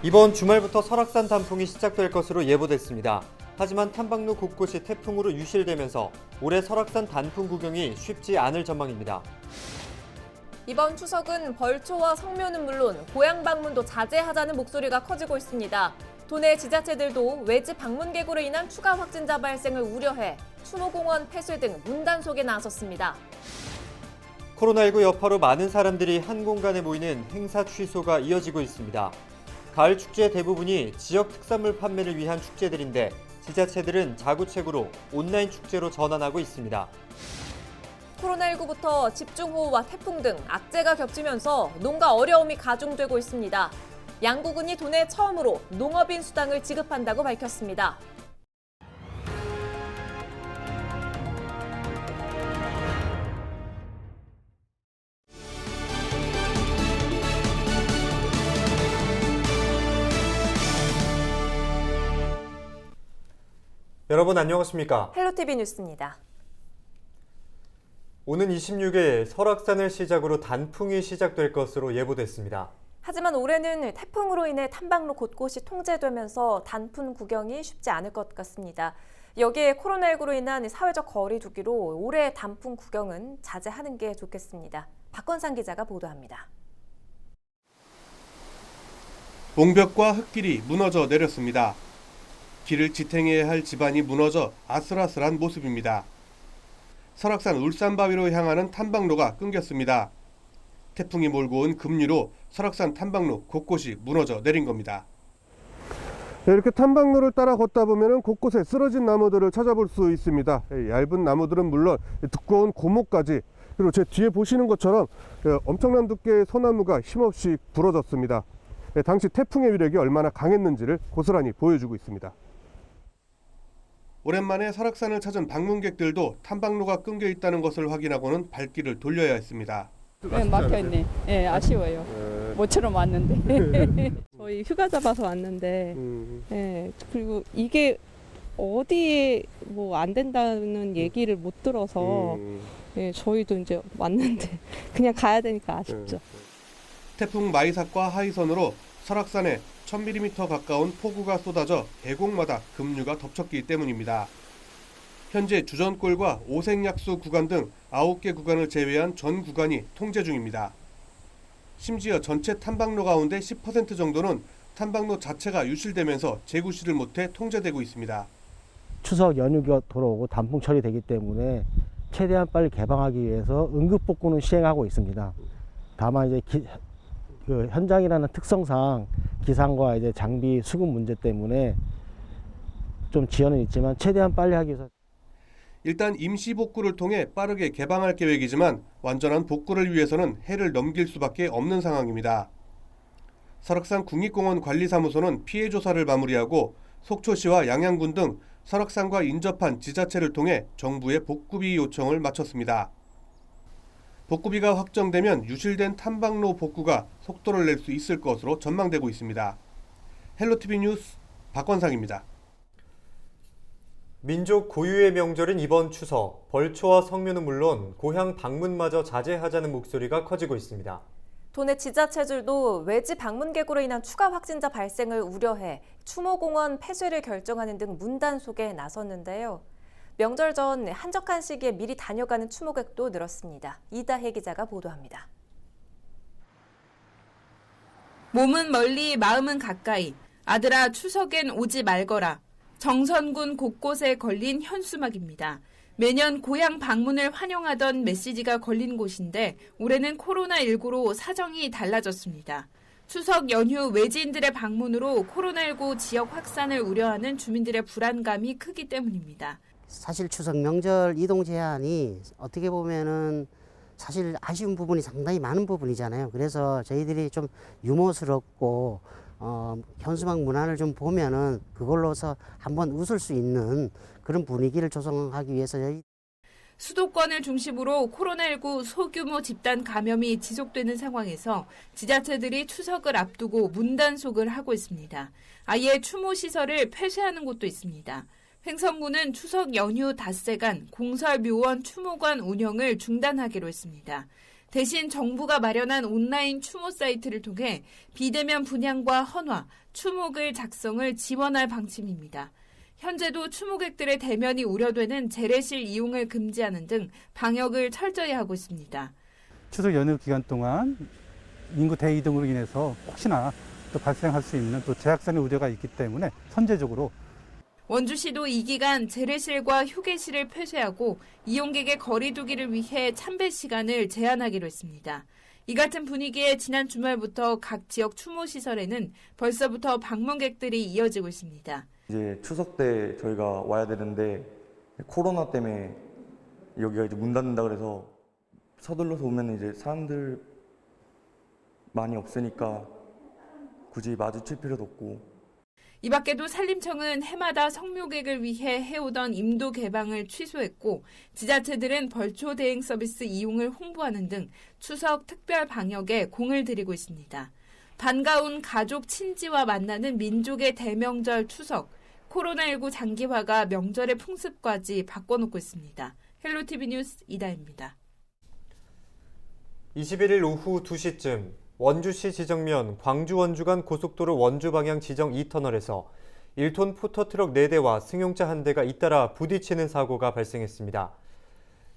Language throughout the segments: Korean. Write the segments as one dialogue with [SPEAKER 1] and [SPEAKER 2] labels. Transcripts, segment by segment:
[SPEAKER 1] 이번 주말부터 설악산 단풍이 시작될 것으로 예보됐습니다. 하지만 탐방로 곳곳이 태풍으로 유실되면서 올해 설악산 단풍 구경이 쉽지 않을 전망입니다.
[SPEAKER 2] 이번 추석은 벌초와 성묘는 물론 고향 방문도 자제하자는 목소리가 커지고 있습니다. 도내 지자체들도 외지 방문 계고로 인한 추가 확진자 발생을 우려해 추모공원 폐쇄 등 문단속에 나섰습니다.
[SPEAKER 1] 코로나19 여파로 많은 사람들이 한 공간에 모이는 행사 취소가 이어지고 있습니다. 가을 축제의 대부분이 지역 특산물 판매를 위한 축제들인데 지자체들은 자구책으로 온라인 축제로 전환하고 있습니다.
[SPEAKER 2] 코로나19부터 집중호우와 태풍 등 악재가 겹치면서 농가 어려움이 가중되고 있습니다. 양구군이 도내 처음으로 농업인 수당을 지급한다고 밝혔습니다.
[SPEAKER 1] 여러분 안녕하십니까?
[SPEAKER 2] 헬로티비 뉴스입니다.
[SPEAKER 1] 오는 26일 설악산을 시작으로 단풍이 시작될 것으로 예보됐습니다.
[SPEAKER 2] 하지만 올해는 태풍으로 인해 탐방로 곳곳이 통제되면서 단풍 구경이 쉽지 않을 것 같습니다. 여기에 코로나19로 인한 사회적 거리 두기로 올해 단풍 구경은 자제하는 게 좋겠습니다. 박건상 기자가 보도합니다.
[SPEAKER 3] 옹벽과 흙길이 무너져 내렸습니다. 길을 지탱해야 할 집안이 무너져 아슬아슬한 모습입니다. 설악산 울산바위로 향하는 탐방로가 끊겼습니다. 태풍이 몰고 온 급류로 설악산 탐방로 곳곳이 무너져 내린 겁니다.
[SPEAKER 4] 이렇게 탐방로를 따라 걷다 보면 곳곳에 쓰러진 나무들을 찾아볼 수 있습니다. 얇은 나무들은 물론 두꺼운 고목까지, 그리고 제 뒤에 보시는 것처럼 엄청난 두께의 소나무가 힘없이 부러졌습니다. 당시 태풍의 위력이 얼마나 강했는지를 고스란히 보여주고 있습니다.
[SPEAKER 3] 오랜만에 설악산을 찾은 방문객들도 탐방로가 끊겨 있다는 것을 확인하고는 발길을 돌려야 했습니다.
[SPEAKER 5] 네, 막혀있네. 네, 아쉬워요. 모처럼 왔는데. 저희 휴가 잡아서 왔는데, 네, 그리고 이게 어디에 뭐 안 된다는 얘기를 못 들어서, 네, 저희도 이제 왔는데 그냥 가야 되니까 아쉽죠.
[SPEAKER 3] 태풍 마이삭과 하이선으로 설악산에 1000mm 가까운 폭우가 쏟아져 계곡마다 급류가 덮쳤기 때문입니다. 현재 주전골과 오색약수 구간 등 9개 구간을 제외한 전 구간이 통제 중입니다. 심지어 전체 탐방로 가운데 10% 정도는 탐방로 자체가 유실되면서 재구실을 못해 통제되고 있습니다.
[SPEAKER 6] 추석 연휴가 돌아오고 단풍 철이 되기 때문에 최대한 빨리 개방하기 위해서 응급복구는 시행하고 있습니다. 다만 이제 그 현장이라는 특성상 기상과 이제 장비 수급 문제 때문에 좀 지연은 있지만 최대한 빨리 하기 위해서.
[SPEAKER 3] 일단 임시 복구를 통해 빠르게 개방할 계획이지만 완전한 복구를 위해서는 해를 넘길 수밖에 없는 상황입니다. 설악산 국립공원 관리사무소는 피해 조사를 마무리하고 속초시와 양양군 등 설악산과 인접한 지자체를 통해 정부에 복구비 요청을 마쳤습니다. 복구비가 확정되면 유실된 탐방로 복구가 속도를 낼 수 있을 것으로 전망되고 있습니다. 헬로티비 뉴스 박건상입니다.
[SPEAKER 1] 민족 고유의 명절인 이번 추석, 벌초와 성묘는 물론 고향 방문마저 자제하자는 목소리가 커지고 있습니다.
[SPEAKER 2] 도내 지자체들도 외지 방문 계고로 인한 추가 확진자 발생을 우려해 추모공원 폐쇄를 결정하는 등 문단속에 나섰는데요. 명절 전 한적한 시기에 미리 다녀가는 추모객도 늘었습니다. 이다혜 기자가 보도합니다.
[SPEAKER 7] 몸은 멀리 마음은 가까이. 아들아 추석엔 오지 말거라. 정선군 곳곳에 걸린 현수막입니다. 매년 고향 방문을 환영하던 메시지가 걸린 곳인데 올해는 코로나19로 사정이 달라졌습니다. 추석 연휴 외지인들의 방문으로 코로나19 지역 확산을 우려하는 주민들의 불안감이 크기 때문입니다.
[SPEAKER 8] 사실 추석 명절 이동 제한이 어떻게 보면은 사실 아쉬운 부분이 상당히 많은 부분이잖아요. 그래서 저희들이 좀 유머스럽고 현수막 문화를 좀 보면은 그걸로서 한번 웃을 수 있는 그런 분위기를 조성하기 위해서
[SPEAKER 7] 수도권을 중심으로 코로나19 소규모 집단 감염이 지속되는 상황에서 지자체들이 추석을 앞두고 문단속을 하고 있습니다. 아예 추모 시설을 폐쇄하는 곳도 있습니다. 횡성군은 추석 연휴 닷새간 공설묘원 추모관 운영을 중단하기로 했습니다. 대신 정부가 마련한 온라인 추모 사이트를 통해 비대면 분향과 헌화, 추모글 작성을 지원할 방침입니다. 현재도 추모객들의 대면이 우려되는 재래실 이용을 금지하는 등 방역을 철저히 하고 있습니다.
[SPEAKER 9] 추석 연휴 기간 동안 인구 대이동으로 인해서 혹시나 또 발생할 수 있는 또 재확산의 우려가 있기 때문에 선제적으로
[SPEAKER 7] 원주시도 이 기간 재래실과 휴게실을 폐쇄하고 이용객의 거리 두기를 위해 참배 시간을 제한하기로 했습니다. 이 같은 분위기에 지난 주말부터 각 지역 추모 시설에는 벌써부터 방문객들이 이어지고 있습니다.
[SPEAKER 10] 이제 추석 때 저희가 와야 되는데 코로나 때문에 여기가 이제 문 닫는다 그래서 서둘러서 오면 이제 사람들 많이 없으니까 굳이 마주칠 필요도 없고.
[SPEAKER 7] 이 밖에도 산림청은 해마다 성묘객을 위해 해오던 임도 개방을 취소했고 지자체들은 벌초 대행 서비스 이용을 홍보하는 등 추석 특별 방역에 공을 들이고 있습니다. 반가운 가족 친지와 만나는 민족의 대명절 추석, 코로나19 장기화가 명절의 풍습까지 바꿔놓고 있습니다. 헬로티비 뉴스 이다혜입니다.
[SPEAKER 1] 21일 오후 2시쯤 원주시 지정면 광주-원주 간 고속도로 원주 방향 지정 2터널에서 1톤 포터트럭 4대와 승용차 1대가 잇따라 부딪히는 사고가 발생했습니다.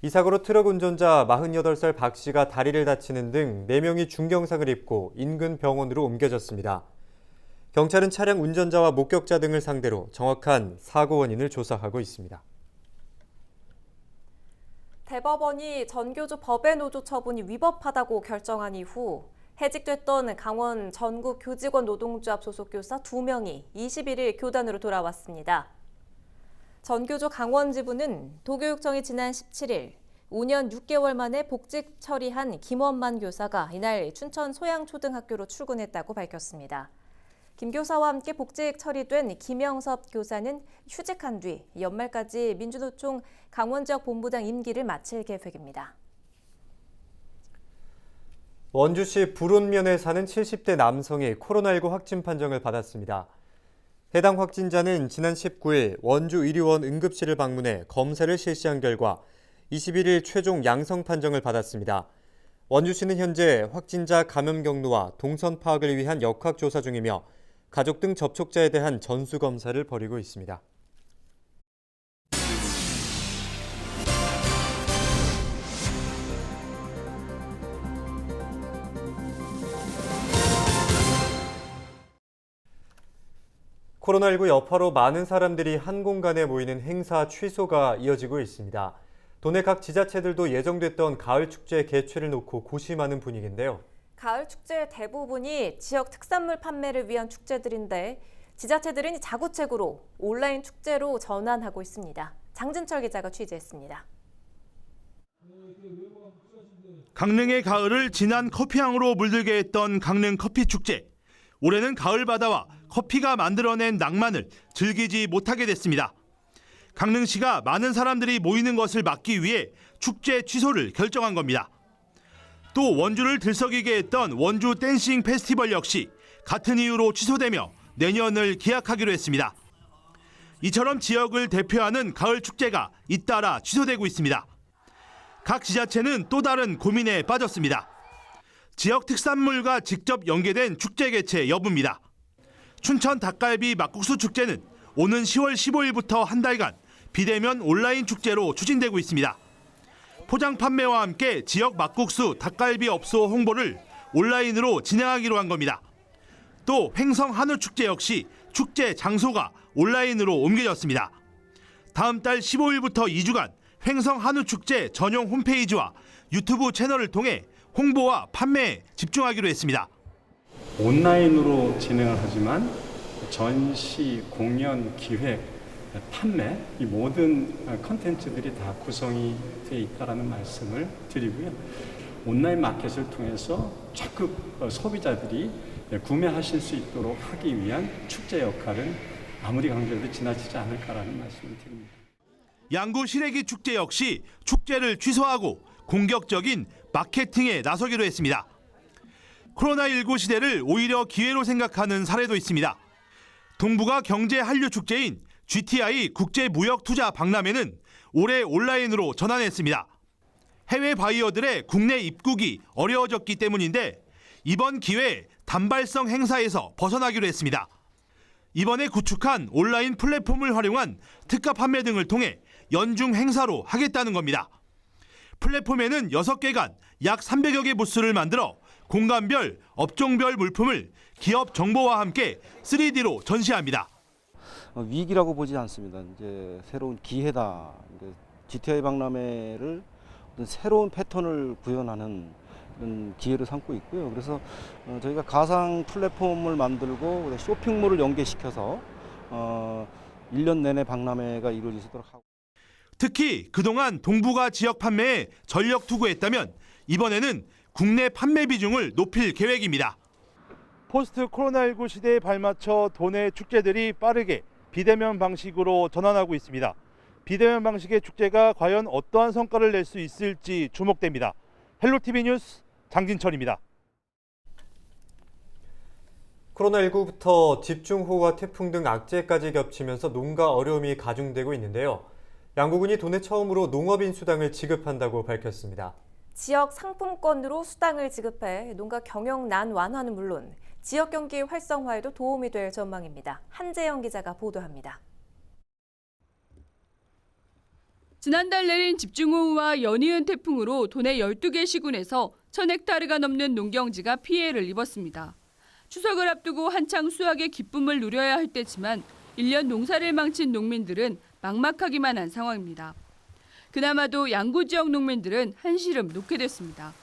[SPEAKER 1] 이 사고로 트럭 운전자 48살 박 씨가 다리를 다치는 등 4명이 중경상을 입고 인근 병원으로 옮겨졌습니다. 경찰은 차량 운전자와 목격자 등을 상대로 정확한 사고 원인을 조사하고 있습니다.
[SPEAKER 2] 대법원이 전교조 법의 노조 처분이 위법하다고 결정한 이후 해직됐던 강원 전국 교직원 노동조합 소속 교사 2명이 21일 교단으로 돌아왔습니다. 전교조 강원지부는 도교육청이 지난 17일 5년 6개월 만에 복직 처리한 김원만 교사가 이날 춘천 소양초등학교로 출근했다고 밝혔습니다. 김 교사와 함께 복직 처리된 김영섭 교사는 휴직한 뒤 연말까지 민주노총 강원지역 본부장 임기를 마칠 계획입니다.
[SPEAKER 1] 원주시 불온면에 사는 70대 남성이 코로나19 확진 판정을 받았습니다. 해당 확진자는 지난 19일 원주의료원 응급실을 방문해 검사를 실시한 결과 21일 최종 양성 판정을 받았습니다. 원주시는 현재 확진자 감염 경로와 동선 파악을 위한 역학조사 중이며 가족 등 접촉자에 대한 전수검사를 벌이고 있습니다. 코로나19 여파로 많은 사람들이 한 공간에 모이는 행사 취소가 이어지고 있습니다. 도내 각 지자체들도 예정됐던 가을 축제 개최를 놓고 고심하는 분위기인데요.
[SPEAKER 2] 가을 축제의 대부분이 지역 특산물 판매를 위한 축제들인데 지자체들은 자구책으로 온라인 축제로 전환하고 있습니다. 장진철 기자가 취재했습니다.
[SPEAKER 11] 강릉의 가을을 진한 커피향으로 물들게 했던 강릉 커피축제. 올해는 가을 바다와 커피가 만들어낸 낭만을 즐기지 못하게 됐습니다. 강릉시가 많은 사람들이 모이는 것을 막기 위해 축제 취소를 결정한 겁니다. 또 원주를 들썩이게 했던 원주 댄싱 페스티벌 역시 같은 이유로 취소되며 내년을 기약하기로 했습니다. 이처럼 지역을 대표하는 가을 축제가 잇따라 취소되고 있습니다. 각 지자체는 또 다른 고민에 빠졌습니다. 지역 특산물과 직접 연계된 축제 개최 여부입니다. 춘천 닭갈비 막국수 축제는 오는 10월 15일부터 한 달간 비대면 온라인 축제로 추진되고 있습니다. 포장 판매와 함께 지역 막국수 닭갈비 업소 홍보를 온라인으로 진행하기로 한 겁니다. 또 횡성 한우축제 역시 축제 장소가 온라인으로 옮겨졌습니다. 다음 달 15일부터 2주간 횡성 한우축제 전용 홈페이지와 유튜브 채널을 통해 홍보와 판매에 집중하기로 했습니다.
[SPEAKER 12] 온라인으로 진행을 하지만 전시, 공연, 기획, 판매 이 모든 컨텐츠들이 다 구성이 되어 있다는 말씀을 드리고요. 온라인 마켓을 통해서 적극 소비자들이 구매하실 수 있도록 하기 위한 축제 역할은 아무리 강조해도 지나치지 않을까라는 말씀을 드립니다.
[SPEAKER 11] 양구 시래기 축제 역시 축제를 취소하고 공격적인 마케팅에 나서기로 했습니다. 코로나19 시대를 오히려 기회로 생각하는 사례도 있습니다. 동북아 경제 한류 축제인 GTI 국제무역투자 박람회는 올해 온라인으로 전환했습니다. 해외 바이어들의 국내 입국이 어려워졌기 때문인데 이번 기회에 단발성 행사에서 벗어나기로 했습니다. 이번에 구축한 온라인 플랫폼을 활용한 특가 판매 등을 통해 연중 행사로 하겠다는 겁니다. 플랫폼에는 6개간 약 300여 개 부스를 만들어 공간별, 업종별 물품을 기업 정보와 함께 3D로 전시합니다.
[SPEAKER 13] 위기라고 보지 않습니다. 이제 새로운 기회다. GTI 박람회를 어떤 새로운 패턴을 구현하는 그런 기회를 삼고 있고요. 그래서 저희가 가상 플랫폼을 만들고 쇼핑몰을 연계시켜서 1년 내내 박람회가 이루어지도록 하고.
[SPEAKER 11] 특히 그동안 동북아 지역 판매에 전력 투구했다면 이번에는 국내 판매 비중을 높일 계획입니다.
[SPEAKER 14] 포스트 코로나19 시대에 발맞춰 도내 축제들이 빠르게 비대면 방식으로 전환하고 있습니다. 비대면 방식의 축제가 과연 어떠한 성과를 낼 수 있을지 주목됩니다. 헬로티비 뉴스 장진철입니다.
[SPEAKER 1] 코로나19부터 집중호우와 태풍 등 악재까지 겹치면서 농가 어려움이 가중되고 있는데요. 양구군이 도내 처음으로 농업인 수당을 지급한다고 밝혔습니다.
[SPEAKER 2] 지역 상품권으로 수당을 지급해 농가 경영난 완화는 물론 지역 경기 활성화에도 도움이 될 전망입니다. 한재영 기자가 보도합니다.
[SPEAKER 15] 지난달 내린 집중호우와 연이은 태풍으로 도내 12개 시군에서 1000헥타르가 넘는 농경지가 피해를 입었습니다. 추석을 앞두고 한창 수확의 기쁨을 누려야 할 때지만 1년 농사를 망친 농민들은 막막하기만 한 상황입니다. 그나마도 양구 지역 농민들은 한시름 놓게 됐습니다.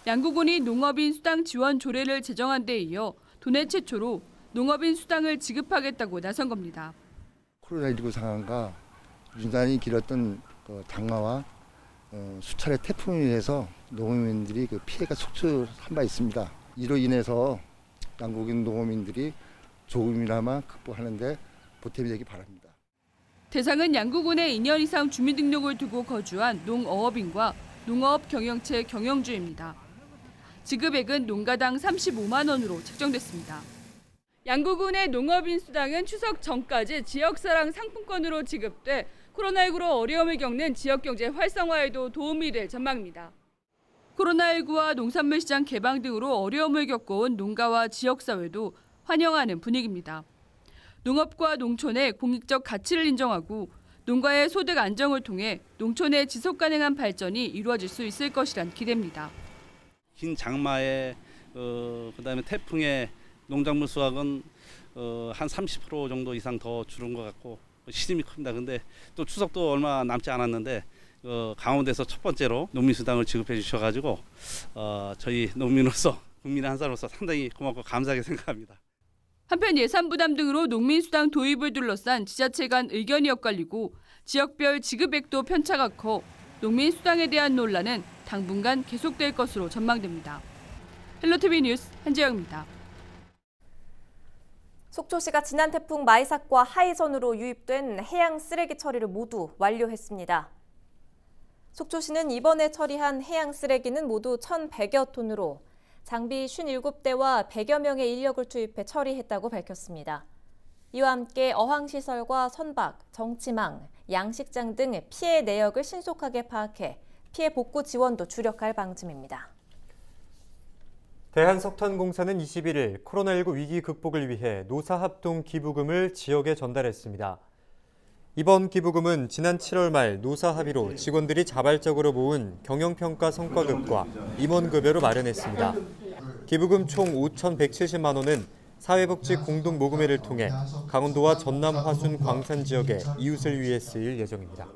[SPEAKER 15] 양구군이 농업인 수당 지원 조례를 제정한 데 이어 도내 최초로 농업인 수당을 지급하겠다고 나선 겁니다.
[SPEAKER 16] 코로나19 상황과 유난히 길었던 장마와 수차례 태풍에 의해서 농민들이 피해가 속출한 바 있습니다. 이로 인해서 양구군 농민들이 조금이나마 극복하는 데 보탬이 되기 바랍니다.
[SPEAKER 15] 대상은 양구군에 2년 이상 주민등록을 두고 거주한 농어업인과 농어업 경영체 경영주입니다. 지급액은 농가당 35만 원으로 책정됐습니다. 양구군의 농업인 수당은 추석 전까지 지역사랑 상품권으로 지급돼 코로나19로 어려움을 겪는 지역경제 활성화에도 도움이 될 전망입니다. 코로나19와 농산물 시장 개방 등으로 어려움을 겪어온 농가와 지역사회도 환영하는 분위기입니다. 농업과 농촌의 공익적 가치를 인정하고 농가의 소득 안정을 통해 농촌의 지속 가능한 발전이 이루어질 수 있을 것이란 기대입니다.
[SPEAKER 17] 긴 장마에 그다음에 태풍에 농작물 수확은 한 30% 정도 이상 더 줄은 것 같고 시름이 큽니다. 근데 또 추석도 얼마 남지 않았는데 강원도에서 첫 번째로 농민수당을 지급해 주셔가지고 저희 농민으로서 국민의 한 사람으로서 상당히 고맙고 감사하게 생각합니다.
[SPEAKER 15] 한편 예산 부담 등으로 농민수당 도입을 둘러싼 지자체 간 의견이 엇갈리고 지역별 지급액도 편차가 커 농민수당에 대한 논란은 당분간 계속될 것으로 전망됩니다. 헬로티비 뉴스 한재영입니다.
[SPEAKER 2] 속초시가 지난 태풍 마이삭과 하이선으로 유입된 해양 쓰레기 처리를 모두 완료했습니다. 속초시는 이번에 처리한 해양 쓰레기는 모두 1,100여 톤으로 장비 57대와 100여 명의 인력을 투입해 처리했다고 밝혔습니다. 이와 함께 어항시설과 선박, 정치망, 양식장 등 피해 내역을 신속하게 파악해 피해 복구 지원도 주력할 방침입니다.
[SPEAKER 1] 대한석탄공사는 21일 코로나19 위기 극복을 위해 노사합동 기부금을 지역에 전달했습니다. 이번 기부금은 지난 7월 말 노사 합의로 직원들이 자발적으로 모은 경영평가 성과급과 임원급여로 마련했습니다. 기부금 총 5,170만 원은 사회복지 공동모금회를 통해 강원도와 전남 화순 광산 지역의 이웃을 위해 쓰일 예정입니다.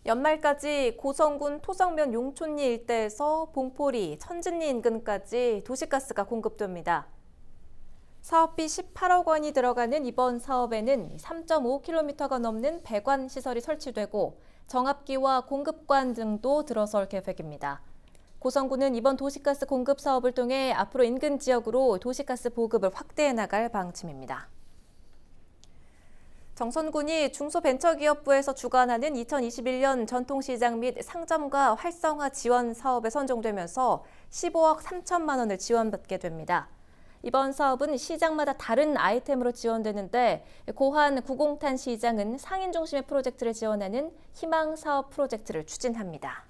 [SPEAKER 2] 연말까지 고성군 토성면 용촌리 일대에서 봉포리, 천진리 인근까지 도시가스가 공급됩니다. 사업비 18억 원이 들어가는 이번 사업에는 3.5km가 넘는 배관 시설이 설치되고 정압기와 공급관 등도 들어설 계획입니다. 고성군은 이번 도시가스 공급 사업을 통해 앞으로 인근 지역으로 도시가스 보급을 확대해 나갈 방침입니다. 정선군이 중소벤처기업부에서 주관하는 2021년 전통시장 및 상점가 활성화 지원 사업에 선정되면서 15억 3천만 원을 지원받게 됩니다. 이번 사업은 시장마다 다른 아이템으로 지원되는데 고한 구공탄 시장은 상인 중심의 프로젝트를 지원하는 희망 사업 프로젝트를 추진합니다.